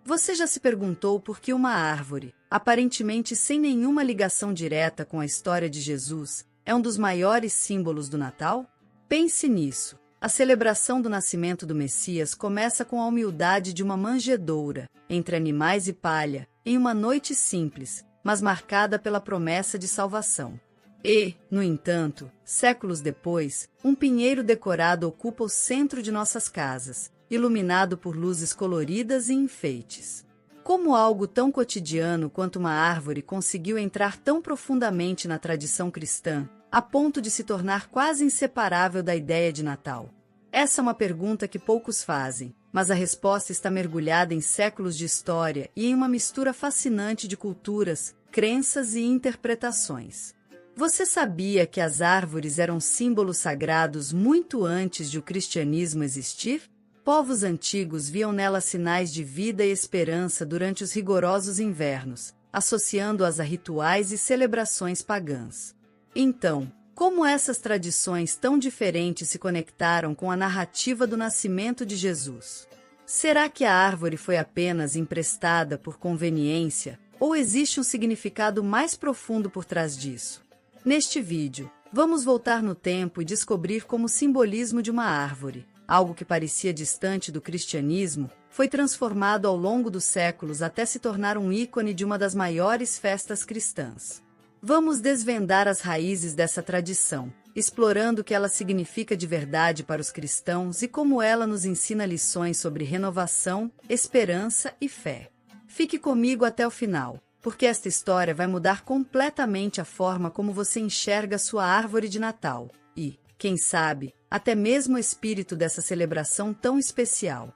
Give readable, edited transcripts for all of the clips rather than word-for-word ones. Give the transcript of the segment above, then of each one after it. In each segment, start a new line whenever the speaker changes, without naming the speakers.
Você já se perguntou por que uma árvore, aparentemente sem nenhuma ligação direta com a história de Jesus, é um dos maiores símbolos do Natal? Pense nisso. A celebração do nascimento do Messias começa com a humildade de uma manjedoura, entre animais e palha, em uma noite simples, mas marcada pela promessa de salvação. E, no entanto, séculos depois, um pinheiro decorado ocupa o centro de nossas casas, iluminado por luzes coloridas e enfeites. Como algo tão cotidiano quanto uma árvore conseguiu entrar tão profundamente na tradição cristã, a ponto de se tornar quase inseparável da ideia de Natal? Essa é uma pergunta que poucos fazem, mas a resposta está mergulhada em séculos de história e em uma mistura fascinante de culturas, crenças e interpretações. Você sabia que as árvores eram símbolos sagrados muito antes de o cristianismo existir? Povos antigos viam nelas sinais de vida e esperança durante os rigorosos invernos, associando-as a rituais e celebrações pagãs. Então, como essas tradições tão diferentes se conectaram com a narrativa do nascimento de Jesus? Será que a árvore foi apenas emprestada por conveniência, ou existe um significado mais profundo por trás disso? Neste vídeo, vamos voltar no tempo e descobrir como o simbolismo de uma árvore, algo que parecia distante do cristianismo, foi transformado ao longo dos séculos até se tornar um ícone de uma das maiores festas cristãs. Vamos desvendar as raízes dessa tradição, explorando o que ela significa de verdade para os cristãos e como ela nos ensina lições sobre renovação, esperança e fé. Fique comigo até o final, porque esta história vai mudar completamente a forma como você enxerga sua árvore de Natal e, quem sabe, até mesmo o espírito dessa celebração tão especial.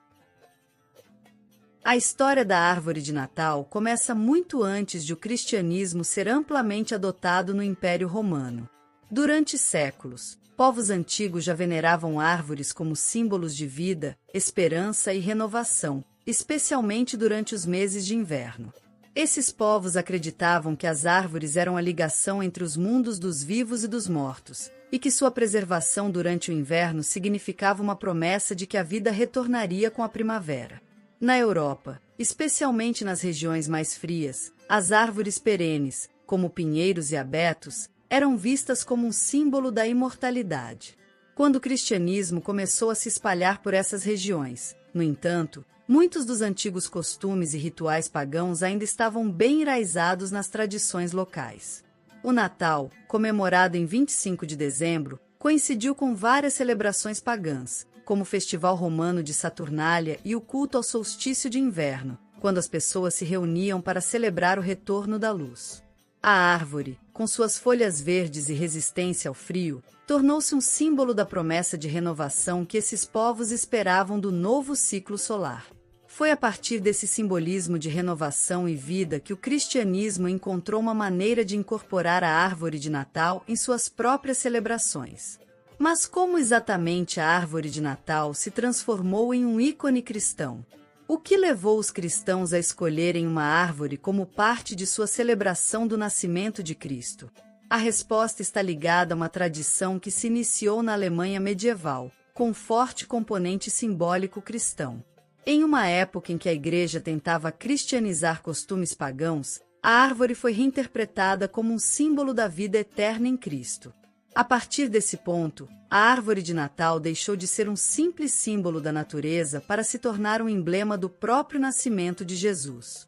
A história da árvore de Natal começa muito antes de o cristianismo ser amplamente adotado no Império Romano. Durante séculos, povos antigos já veneravam árvores como símbolos de vida, esperança e renovação, especialmente durante os meses de inverno. Esses povos acreditavam que as árvores eram a ligação entre os mundos dos vivos e dos mortos, e que sua preservação durante o inverno significava uma promessa de que a vida retornaria com a primavera. Na Europa, especialmente nas regiões mais frias, as árvores perenes, como pinheiros e abetos, eram vistas como um símbolo da imortalidade. Quando o cristianismo começou a se espalhar por essas regiões, no entanto, muitos dos antigos costumes e rituais pagãos ainda estavam bem enraizados nas tradições locais. O Natal, comemorado em 25 de dezembro, coincidiu com várias celebrações pagãs, como o Festival Romano de Saturnália e o culto ao solstício de inverno, quando as pessoas se reuniam para celebrar o retorno da luz. A árvore, com suas folhas verdes e resistência ao frio, tornou-se um símbolo da promessa de renovação que esses povos esperavam do novo ciclo solar. Foi a partir desse simbolismo de renovação e vida que o cristianismo encontrou uma maneira de incorporar a árvore de Natal em suas próprias celebrações. Mas como exatamente a árvore de Natal se transformou em um ícone cristão? O que levou os cristãos a escolherem uma árvore como parte de sua celebração do nascimento de Cristo? A resposta está ligada a uma tradição que se iniciou na Alemanha medieval, com forte componente simbólico cristão. Em uma época em que a Igreja tentava cristianizar costumes pagãos, a árvore foi reinterpretada como um símbolo da vida eterna em Cristo. A partir desse ponto, a árvore de Natal deixou de ser um simples símbolo da natureza para se tornar um emblema do próprio nascimento de Jesus.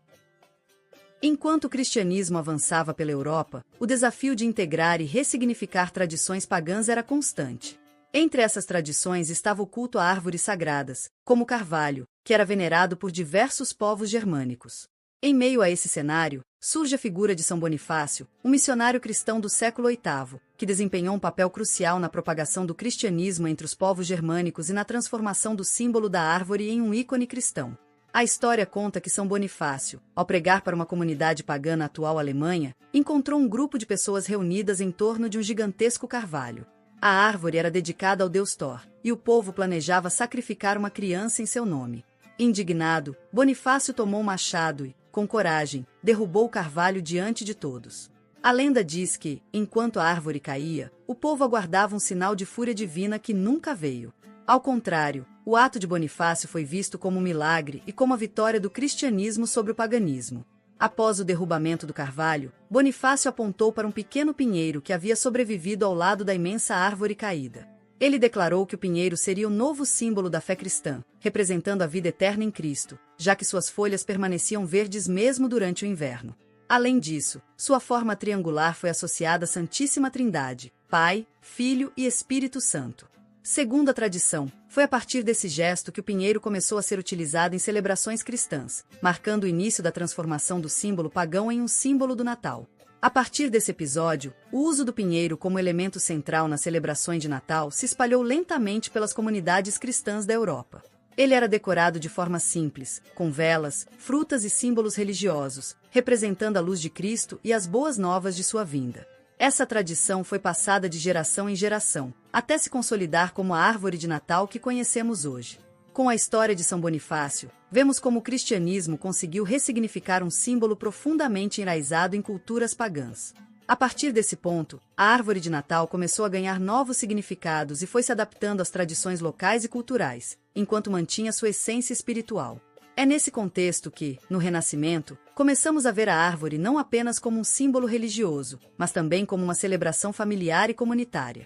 Enquanto o cristianismo avançava pela Europa, o desafio de integrar e ressignificar tradições pagãs era constante. Entre essas tradições estava o culto a árvores sagradas, como o carvalho, que era venerado por diversos povos germânicos. Em meio a esse cenário, surge a figura de São Bonifácio, um missionário cristão do século VIII, que desempenhou um papel crucial na propagação do cristianismo entre os povos germânicos e na transformação do símbolo da árvore em um ícone cristão. A história conta que São Bonifácio, ao pregar para uma comunidade pagã na atual Alemanha, encontrou um grupo de pessoas reunidas em torno de um gigantesco carvalho. A árvore era dedicada ao deus Thor, e o povo planejava sacrificar uma criança em seu nome. Indignado, Bonifácio tomou um machado e, com coragem, derrubou o carvalho diante de todos. A lenda diz que, enquanto a árvore caía, o povo aguardava um sinal de fúria divina que nunca veio. Ao contrário, O ato de Bonifácio foi visto como um milagre e como a vitória do cristianismo sobre o paganismo. Após o derrubamento do carvalho, Bonifácio apontou para um pequeno pinheiro que havia sobrevivido ao lado da imensa árvore caída. Ele declarou que o pinheiro seria o novo símbolo da fé cristã, representando a vida eterna em Cristo, já que suas folhas permaneciam verdes mesmo durante o inverno. Além disso, sua forma triangular foi associada à Santíssima Trindade, Pai, Filho e Espírito Santo. Segundo a tradição, foi a partir desse gesto que o pinheiro começou a ser utilizado em celebrações cristãs, marcando o início da transformação do símbolo pagão em um símbolo do Natal. A partir desse episódio, o uso do pinheiro como elemento central nas celebrações de Natal se espalhou lentamente pelas comunidades cristãs da Europa. Ele era decorado de forma simples, com velas, frutas e símbolos religiosos, representando a luz de Cristo e as boas novas de sua vinda. Essa tradição foi passada de geração em geração, até se consolidar como a árvore de Natal que conhecemos hoje. Com a história de São Bonifácio, vemos como o cristianismo conseguiu ressignificar um símbolo profundamente enraizado em culturas pagãs. A partir desse ponto, a árvore de Natal começou a ganhar novos significados e foi se adaptando às tradições locais e culturais, enquanto mantinha sua essência espiritual. É nesse contexto que, no Renascimento, começamos a ver a árvore não apenas como um símbolo religioso, mas também como uma celebração familiar e comunitária.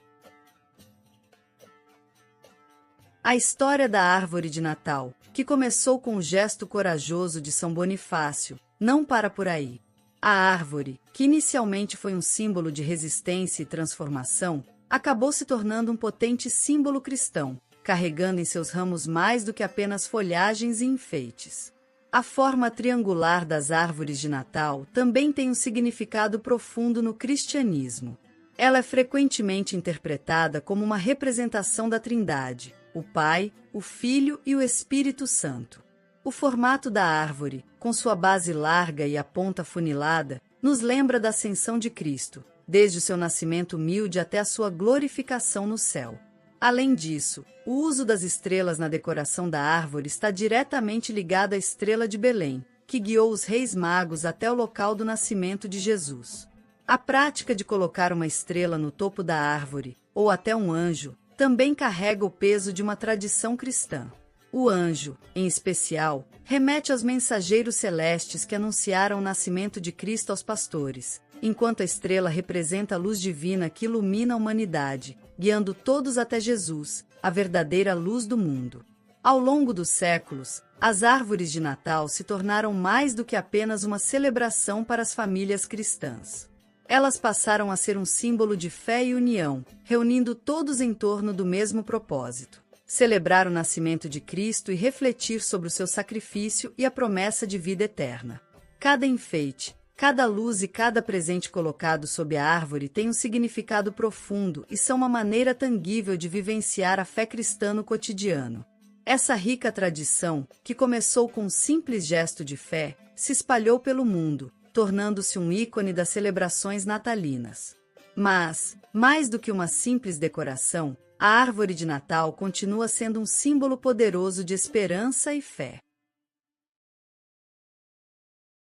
A história da árvore de Natal, que começou com o gesto corajoso de São Bonifácio, não para por aí. A árvore, que inicialmente foi um símbolo de resistência e transformação, acabou se tornando um potente símbolo cristão, carregando em seus ramos mais do que apenas folhagens e enfeites. A forma triangular das árvores de Natal também tem um significado profundo no cristianismo. Ela é frequentemente interpretada como uma representação da Trindade, o Pai, o Filho e o Espírito Santo. O formato da árvore, com sua base larga e a ponta afunilada, nos lembra da ascensão de Cristo, desde o seu nascimento humilde até a sua glorificação no céu. Além disso, o uso das estrelas na decoração da árvore está diretamente ligado à estrela de Belém, que guiou os reis magos até o local do nascimento de Jesus. A prática de colocar uma estrela no topo da árvore, ou até um anjo, também carrega o peso de uma tradição cristã. O anjo, em especial, remete aos mensageiros celestes que anunciaram o nascimento de Cristo aos pastores, enquanto a estrela representa a luz divina que ilumina a humanidade, guiando todos até Jesus, a verdadeira luz do mundo. Ao longo dos séculos, as árvores de Natal se tornaram mais do que apenas uma celebração para as famílias cristãs. Elas passaram a ser um símbolo de fé e união, reunindo todos em torno do mesmo propósito: celebrar o nascimento de Cristo e refletir sobre o seu sacrifício e a promessa de vida eterna. Cada enfeite, cada luz e cada presente colocado sob a árvore tem um significado profundo e são uma maneira tangível de vivenciar a fé cristã no cotidiano. Essa rica tradição, que começou com um simples gesto de fé, se espalhou pelo mundo, tornando-se um ícone das celebrações natalinas. Mas, mais do que uma simples decoração, a árvore de Natal continua sendo um símbolo poderoso de esperança e fé.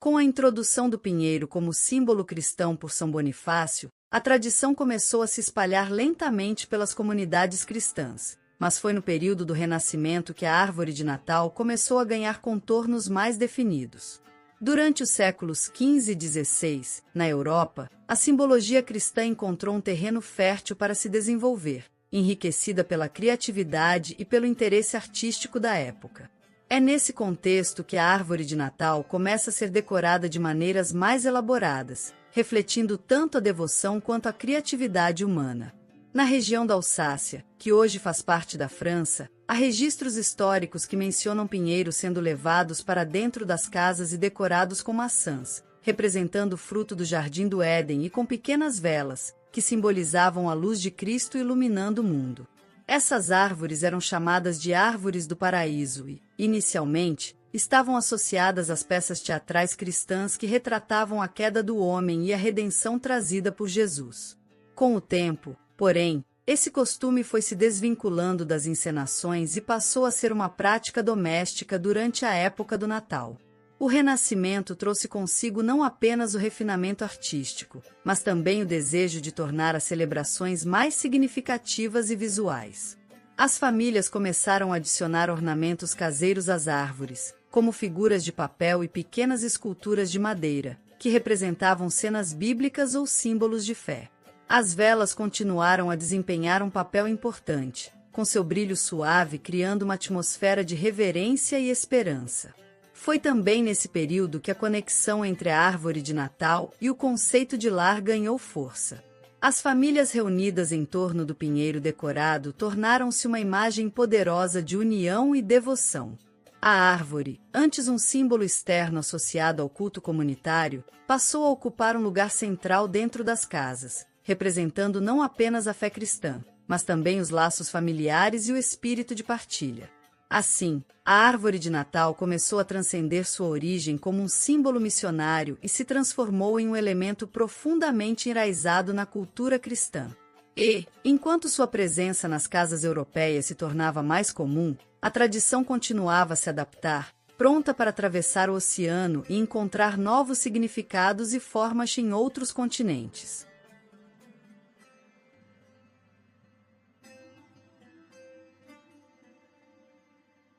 Com a introdução do pinheiro como símbolo cristão por São Bonifácio, a tradição começou a se espalhar lentamente pelas comunidades cristãs, mas foi no período do Renascimento que a árvore de Natal começou a ganhar contornos mais definidos. Durante os séculos XV e XVI, na Europa, a simbologia cristã encontrou um terreno fértil para se desenvolver, enriquecida pela criatividade e pelo interesse artístico da época. É nesse contexto que a árvore de Natal começa a ser decorada de maneiras mais elaboradas, refletindo tanto a devoção quanto a criatividade humana. Na região da Alsácia, que hoje faz parte da França, há registros históricos que mencionam pinheiros sendo levados para dentro das casas e decorados com maçãs, representando o fruto do Jardim do Éden, e com pequenas velas, que simbolizavam a luz de Cristo iluminando o mundo. Essas árvores eram chamadas de árvores do paraíso e, inicialmente, estavam associadas às peças teatrais cristãs que retratavam a queda do homem e a redenção trazida por Jesus. Com o tempo, porém, esse costume foi se desvinculando das encenações e passou a ser uma prática doméstica durante a época do Natal. O Renascimento trouxe consigo não apenas o refinamento artístico, mas também o desejo de tornar as celebrações mais significativas e visuais. As famílias começaram a adicionar ornamentos caseiros às árvores, como figuras de papel e pequenas esculturas de madeira, que representavam cenas bíblicas ou símbolos de fé. As velas continuaram a desempenhar um papel importante, com seu brilho suave criando uma atmosfera de reverência e esperança. Foi também nesse período que a conexão entre a árvore de Natal e o conceito de lar ganhou força. As famílias reunidas em torno do pinheiro decorado tornaram-se uma imagem poderosa de união e devoção. A árvore, antes um símbolo externo associado ao culto comunitário, passou a ocupar um lugar central dentro das casas, representando não apenas a fé cristã, mas também os laços familiares e o espírito de partilha. Assim, a árvore de Natal começou a transcender sua origem como um símbolo missionário e se transformou em um elemento profundamente enraizado na cultura cristã. E, enquanto sua presença nas casas europeias se tornava mais comum, a tradição continuava a se adaptar, pronta para atravessar o oceano e encontrar novos significados e formas em outros continentes.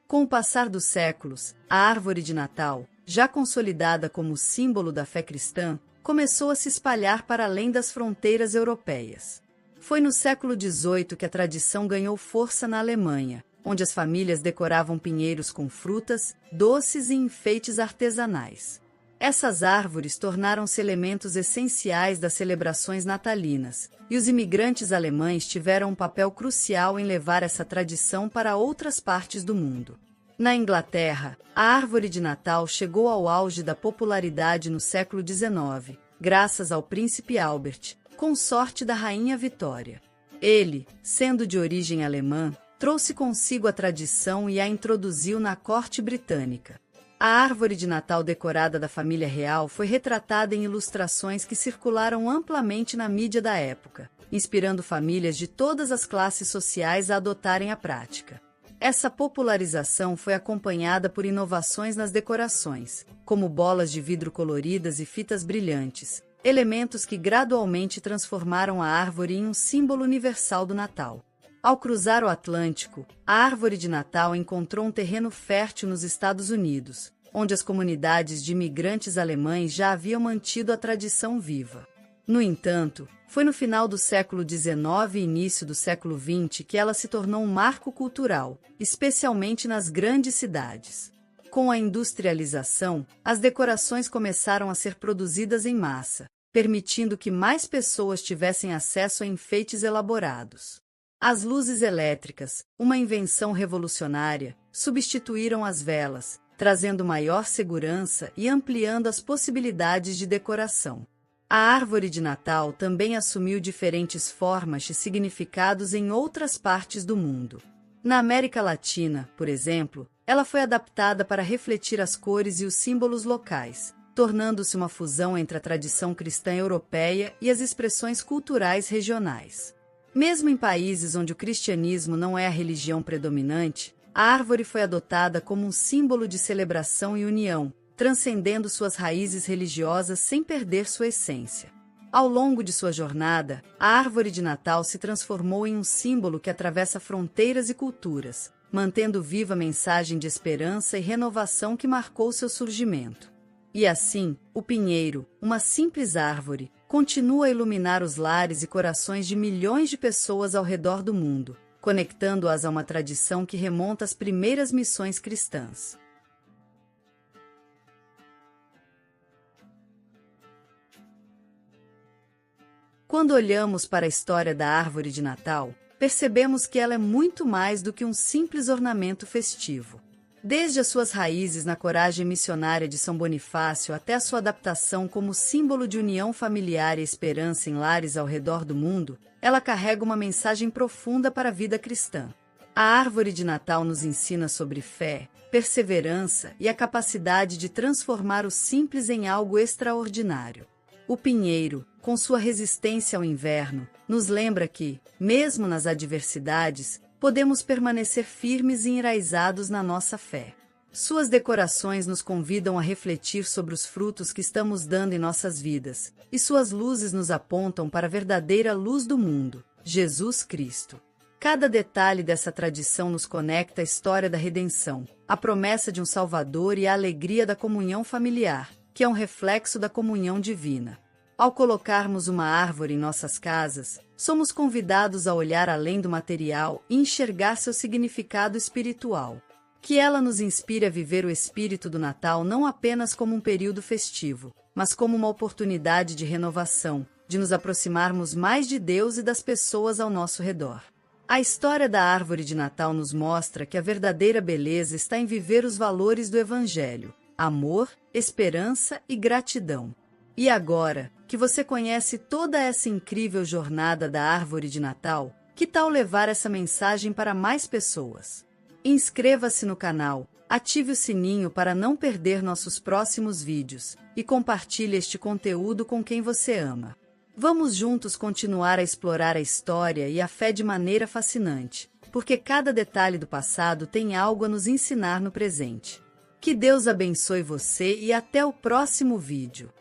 Com o passar dos séculos, a árvore de Natal, já consolidada como símbolo da fé cristã, começou a se espalhar para além das fronteiras europeias. Foi no século XVIII que a tradição ganhou força na Alemanha, onde as famílias decoravam pinheiros com frutas, doces e enfeites artesanais. Essas árvores tornaram-se elementos essenciais das celebrações natalinas, e os imigrantes alemães tiveram um papel crucial em levar essa tradição para outras partes do mundo. Na Inglaterra, a árvore de Natal chegou ao auge da popularidade no século XIX, graças ao príncipe Albert, consorte da rainha Vitória. Ele, sendo de origem alemã, trouxe consigo a tradição e a introduziu na corte britânica. A árvore de Natal decorada da família real foi retratada em ilustrações que circularam amplamente na mídia da época, inspirando famílias de todas as classes sociais a adotarem a prática. Essa popularização foi acompanhada por inovações nas decorações, como bolas de vidro coloridas e fitas brilhantes, elementos que gradualmente transformaram a árvore em um símbolo universal do Natal. Ao cruzar o Atlântico, a árvore de Natal encontrou um terreno fértil nos Estados Unidos, onde as comunidades de imigrantes alemães já haviam mantido a tradição viva. No entanto, foi no final do século XIX e início do século XX que ela se tornou um marco cultural, especialmente nas grandes cidades. Com a industrialização, as decorações começaram a ser produzidas em massa, permitindo que mais pessoas tivessem acesso a enfeites elaborados. As luzes elétricas, uma invenção revolucionária, substituíram as velas, trazendo maior segurança e ampliando as possibilidades de decoração. A árvore de Natal também assumiu diferentes formas e significados em outras partes do mundo. Na América Latina, por exemplo, ela foi adaptada para refletir as cores e os símbolos locais, tornando-se uma fusão entre a tradição cristã europeia e as expressões culturais regionais. Mesmo em países onde o cristianismo não é a religião predominante, a árvore foi adotada como um símbolo de celebração e união, transcendendo suas raízes religiosas sem perder sua essência. Ao longo de sua jornada, a árvore de Natal se transformou em um símbolo que atravessa fronteiras e culturas, mantendo viva a mensagem de esperança e renovação que marcou seu surgimento. E assim, o pinheiro, uma simples árvore, continua a iluminar os lares e corações de milhões de pessoas ao redor do mundo, conectando-as a uma tradição que remonta às primeiras missões cristãs. Quando olhamos para a história da árvore de Natal, percebemos que ela é muito mais do que um simples ornamento festivo. Desde as suas raízes na coragem missionária de São Bonifácio até a sua adaptação como símbolo de união familiar e esperança em lares ao redor do mundo, ela carrega uma mensagem profunda para a vida cristã. A árvore de Natal nos ensina sobre fé, perseverança e a capacidade de transformar o simples em algo extraordinário. O pinheiro, com sua resistência ao inverno, nos lembra que, mesmo nas adversidades, podemos permanecer firmes e enraizados na nossa fé. Suas decorações nos convidam a refletir sobre os frutos que estamos dando em nossas vidas, e suas luzes nos apontam para a verdadeira luz do mundo, Jesus Cristo. Cada detalhe dessa tradição nos conecta à história da redenção, a promessa de um Salvador e a alegria da comunhão familiar, que é um reflexo da comunhão divina. Ao colocarmos uma árvore em nossas casas, somos convidados a olhar além do material e enxergar seu significado espiritual. Que ela nos inspire a viver o espírito do Natal não apenas como um período festivo, mas como uma oportunidade de renovação, de nos aproximarmos mais de Deus e das pessoas ao nosso redor. A história da árvore de Natal nos mostra que a verdadeira beleza está em viver os valores do Evangelho: amor, esperança e gratidão. E agora, que você conhece toda essa incrível jornada da árvore de Natal, que tal levar essa mensagem para mais pessoas? Inscreva-se no canal, ative o sininho para não perder nossos próximos vídeos e compartilhe este conteúdo com quem você ama. Vamos juntos continuar a explorar a história e a fé de maneira fascinante, porque cada detalhe do passado tem algo a nos ensinar no presente. Que Deus abençoe você e até o próximo vídeo.